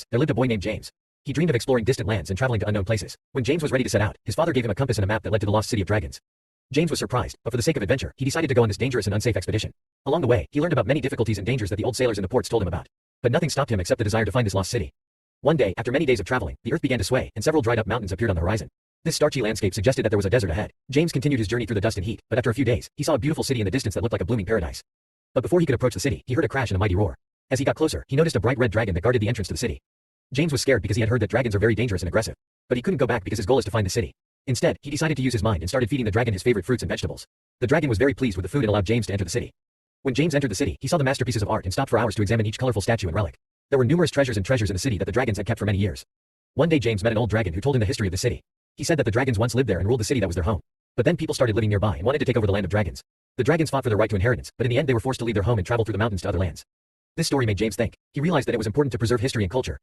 there lived a boy named James. He dreamed of exploring distant lands and traveling to unknown places. When James was ready to set out, his father gave him a compass and a map that led to the lost city of dragons. James was surprised, but for the sake of adventure, he decided to go on this dangerous and unsafe expedition. Along the way, he learned about many difficulties and dangers that the old sailors in the ports told him about. But nothing stopped him except the desire to find this lost city. One day, after many days of traveling, the earth began to sway, and several dried-up mountains appeared on the horizon. This starchy landscape suggested that there was a desert ahead. James continued his journey through the dust and heat, but after a few days, he saw a beautiful city in the distance that looked like a blooming paradise. But before he could approach the city, he heard a crash and a mighty roar. As he got closer, he noticed a bright red dragon that guarded the entrance to the city. James was scared because he had heard that dragons are very dangerous and aggressive. But he couldn't go back because his goal is to find the city. Instead, he decided to use his mind and started feeding the dragon his favorite fruits and vegetables. The dragon was very pleased with the food and allowed James to enter the city. When James entered the city, he saw the masterpieces of art and stopped for hours to examine each colorful statue and relic. There were numerous treasures in the city that the dragons had kept for many years. One day James met an old dragon who told him the history of the city. He said that the dragons once lived there and ruled the city that was their home. But then people started living nearby and wanted to take over the land of dragons. The dragons fought for their right to inheritance, but in the end they were forced to leave their home and travel through the mountains to other lands. This story made James think. He realized that it was important to preserve history and culture.